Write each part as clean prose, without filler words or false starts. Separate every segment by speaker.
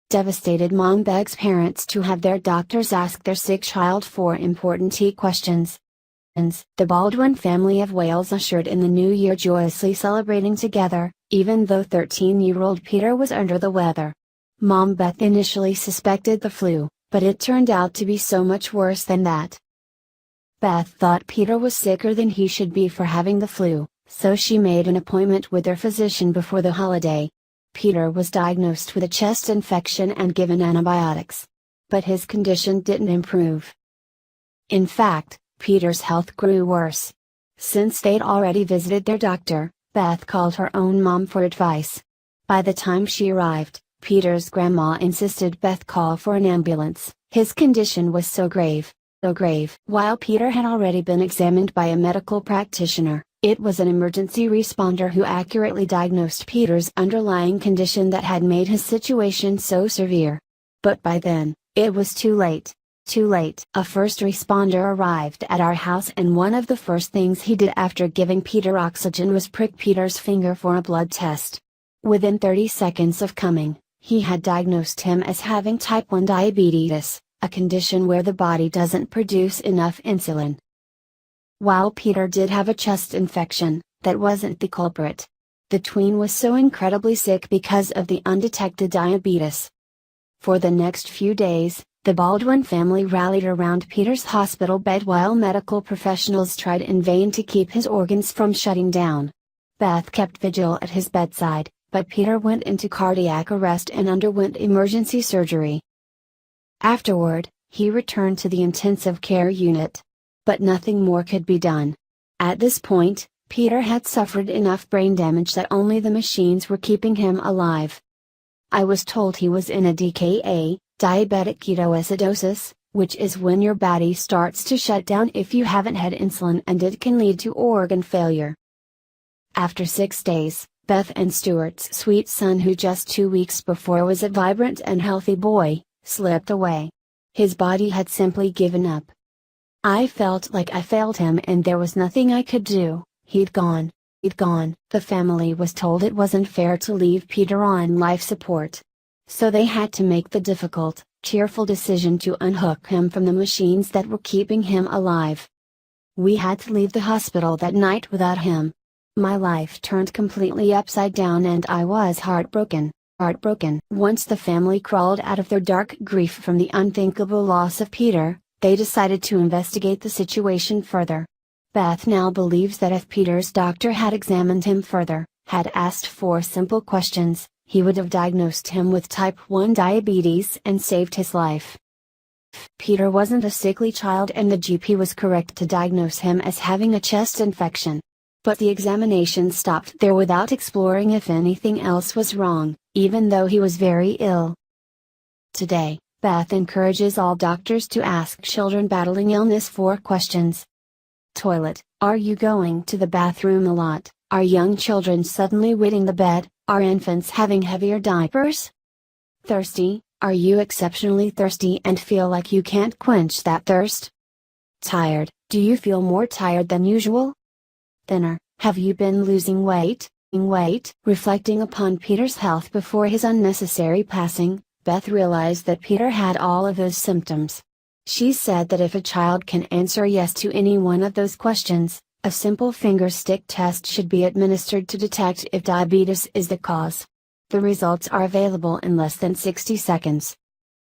Speaker 1: Devastated mom begs parents to have their doctors ask their sick child 4 important questions. The Baldwin family of Wales ushered in the new year joyously celebrating together, even though 13-year-old Peter was under the weather. Mom Beth initially suspected the flu, but it turned out to be so much worse than that. Beth thought Peter was sicker than he should be for having the flu, so she made an appointment with their physician before the holiday. Peter was diagnosed with a chest infection and given antibiotics. But his condition didn't improve. In fact, Peter's health grew worse. Since they'd already visited their doctor, Beth called her own mom for advice. By the time she arrived, Peter's grandma insisted Beth call for an ambulance. His condition was so grave. While Peter had already been examined by a medical practitioner, it was an emergency responder who accurately diagnosed Peter's underlying condition that had made his situation so severe. But by then, it was too late. A first responder arrived at our house, and one of the first things he did after giving Peter oxygen was prick Peter's finger for a blood test. Within 30 seconds of coming, he had diagnosed him as having type 1 diabetes, a condition where the body doesn't produce enough insulin. While Peter did have a chest infection, that wasn't the culprit. The tween was so incredibly sick because of the undetected diabetes. For the next few days, the Baldwin family rallied around Peter's hospital bed while medical professionals tried in vain to keep his organs from shutting down. Beth kept vigil at his bedside, but Peter went into cardiac arrest and underwent emergency surgery. Afterward, he returned to the intensive care unit. But nothing more could be done. At this point, Peter had suffered enough brain damage that only the machines were keeping him alive. I was told he was in a DKA, diabetic ketoacidosis, which is when your body starts to shut down if you haven't had insulin, and it can lead to organ failure. After 6 days, Beth and Stuart's sweet son, who just 2 weeks before was a vibrant and healthy boy, slipped away. His body had simply given up. I felt like I failed him and there was nothing I could do. He'd gone. The family was told it wasn't fair to leave Peter on life support. So they had to make the difficult, cheerful decision to unhook him from the machines that were keeping him alive. We had to leave the hospital that night without him. My life turned completely upside down and I was heartbroken. Once the family crawled out of their dark grief from the unthinkable loss of Peter, they decided to investigate the situation further. Beth now believes that if Peter's doctor had examined him further, had asked 4 simple questions, he would have diagnosed him with type 1 diabetes and saved his life. Peter wasn't a sickly child and the GP was correct to diagnose him as having a chest infection. But the examination stopped there without exploring if anything else was wrong, even though he was very ill. Today, Beth encourages all doctors to ask children battling illness 4 questions. Toilet: are you going to the bathroom a lot? Are young children suddenly wetting the bed? Are infants having heavier diapers? Thirsty: are you exceptionally thirsty and feel like you can't quench that thirst? Tired: do you feel more tired than usual? Thinner: have you been losing weight? Reflecting upon Peter's health before his unnecessary passing, Beth realized that Peter had all of those symptoms. She said that if a child can answer yes to any one of those questions, a simple finger stick test should be administered to detect if diabetes is the cause. The results are available in less than 60 seconds.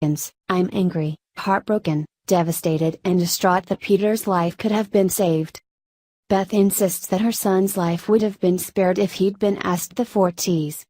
Speaker 1: I'm angry, heartbroken, devastated and distraught that Peter's life could have been saved. Beth insists that her son's life would have been spared if he'd been asked the 4 T's.